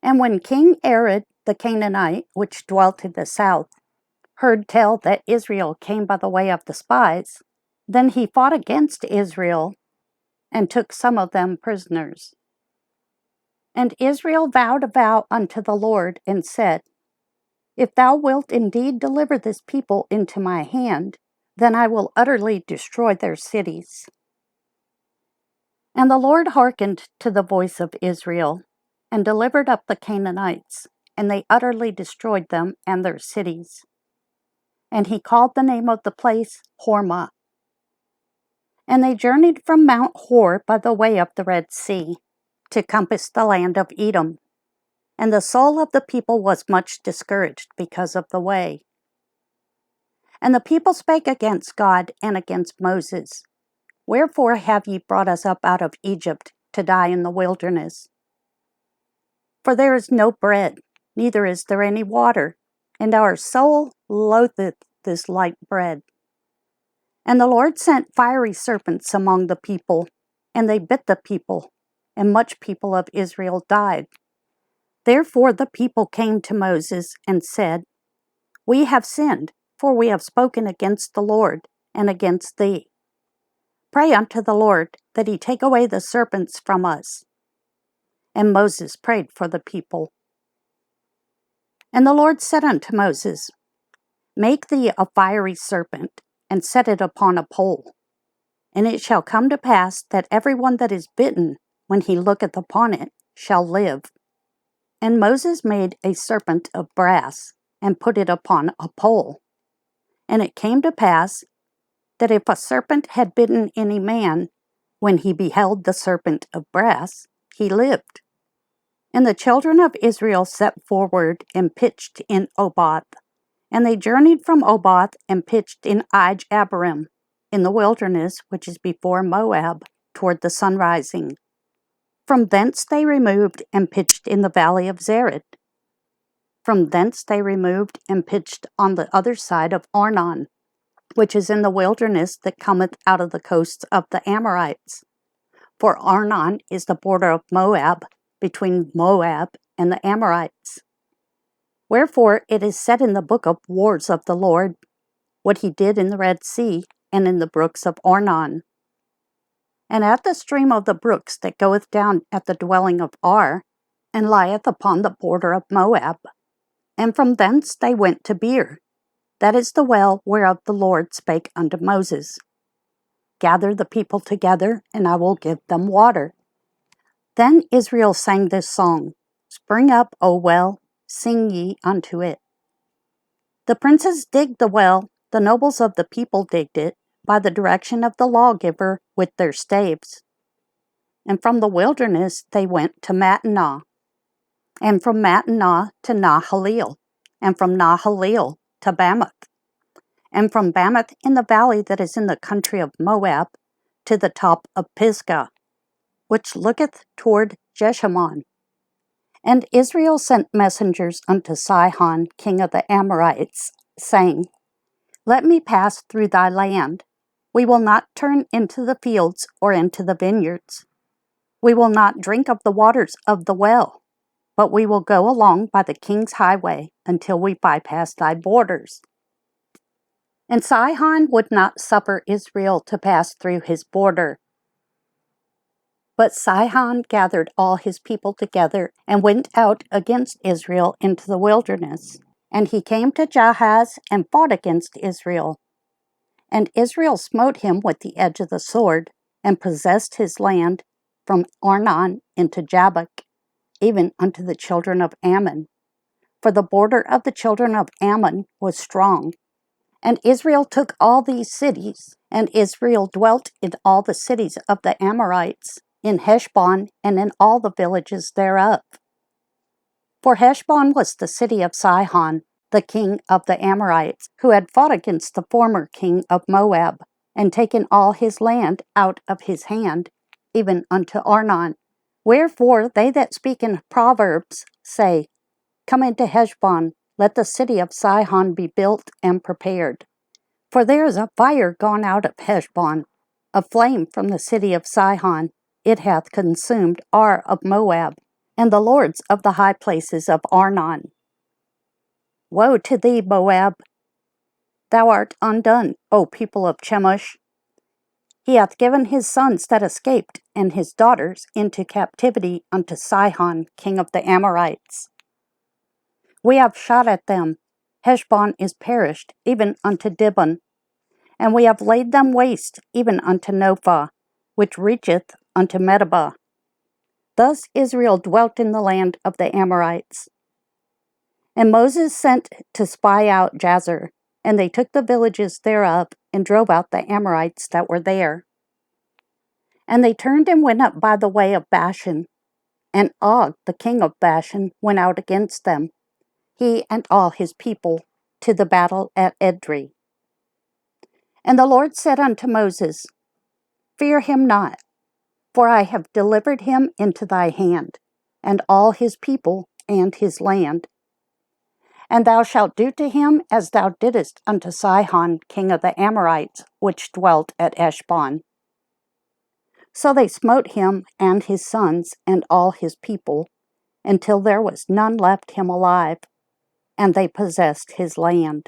And when King Arad the Canaanite, which dwelt in the south, heard tell that Israel came by the way of the spies, then he fought against Israel and took some of them prisoners. And Israel vowed a vow unto the Lord and said, If thou wilt indeed deliver this people into my hand, then I will utterly destroy their cities. And the Lord hearkened to the voice of Israel, and delivered up the Canaanites, and they utterly destroyed them and their cities. And he called the name of the place Hormah. And they journeyed from Mount Hor by the way of the Red Sea, to compass the land of Edom. And the soul of the people was much discouraged because of the way. And the people spake against God and against Moses, Wherefore have ye brought us up out of Egypt to die in the wilderness? For there is no bread, neither is there any water, and our soul loatheth this light bread. And the Lord sent fiery serpents among the people, and they bit the people, and much people of Israel died. Therefore the people came to Moses and said, We have sinned, for we have spoken against the Lord and against thee. Pray unto the Lord that he take away the serpents from us. And Moses prayed for the people. And the Lord said unto Moses, Make thee a fiery serpent, and set it upon a pole. And it shall come to pass that every one that is bitten, when he looketh upon it, shall live. And Moses made a serpent of brass, and put it upon a pole. And it came to pass that if a serpent had bitten any man, when he beheld the serpent of brass, he lived. And the children of Israel set forward and pitched in Oboth. And they journeyed from Oboth and pitched in Abarim, in the wilderness which is before Moab, toward the sunrising. From thence they removed and pitched in the valley of Zered. From thence they removed and pitched on the other side of Arnon, which is in the wilderness that cometh out of the coasts of the Amorites. For Arnon is the border of Moab, between Moab and the Amorites. Wherefore it is said in the book of wars of the Lord, what he did in the Red Sea and in the brooks of Arnon. And at the stream of the brooks that goeth down at the dwelling of Ar, and lieth upon the border of Moab. And from thence they went to Beer. That is the well whereof the Lord spake unto Moses. Gather the people together, and I will give them water. Then Israel sang this song, Spring up, O well, sing ye unto it. The princes digged the well, the nobles of the people digged it, by the direction of the lawgiver with their staves. And from the wilderness they went to Mattanah, and from Mattanah to Nahaleel, and from Nahaleel to Bamoth, and from Bamoth in the valley that is in the country of Moab, to the top of Pisgah, which looketh toward Jeshimon. And Israel sent messengers unto Sihon, king of the Amorites, saying, Let me pass through thy land. We will not turn into the fields or into the vineyards. We will not drink of the waters of the well, but we will go along by the king's highway until we bypass thy borders. And Sihon would not suffer Israel to pass through his border. But Sihon gathered all his people together and went out against Israel into the wilderness. And he came to Jahaz and fought against Israel. And Israel smote him with the edge of the sword, and possessed his land from Arnon into Jabbok, even unto the children of Ammon. For the border of the children of Ammon was strong. And Israel took all these cities, and Israel dwelt in all the cities of the Amorites, in Heshbon, and in all the villages thereof. For Heshbon was the city of Sihon, the king of the Amorites, who had fought against the former king of Moab, and taken all his land out of his hand, even unto Arnon. Wherefore they that speak in Proverbs say, Come into Heshbon, let the city of Sihon be built and prepared. For there is a fire gone out of Heshbon, a flame from the city of Sihon. It hath consumed Ar of Moab, and the lords of the high places of Arnon. Woe to thee, Moab! Thou art undone, O people of Chemosh. He hath given his sons that escaped, and his daughters into captivity unto Sihon, king of the Amorites. We have shot at them. Heshbon is perished, even unto Dibon. And we have laid them waste, even unto Nophah, which reacheth unto Medeba. Thus Israel dwelt in the land of the Amorites. And Moses sent to spy out Jazer, and they took the villages thereof, and drove out the Amorites that were there. And they turned and went up by the way of Bashan, and Og, the king of Bashan, went out against them, he and all his people, to the battle at Edrei. And the Lord said unto Moses, Fear him not, for I have delivered him into thy hand, and all his people and his land. And thou shalt do to him as thou didst unto Sihon, king of the Amorites, which dwelt at Heshbon. So they smote him and his sons and all his people, until there was none left him alive, and they possessed his land.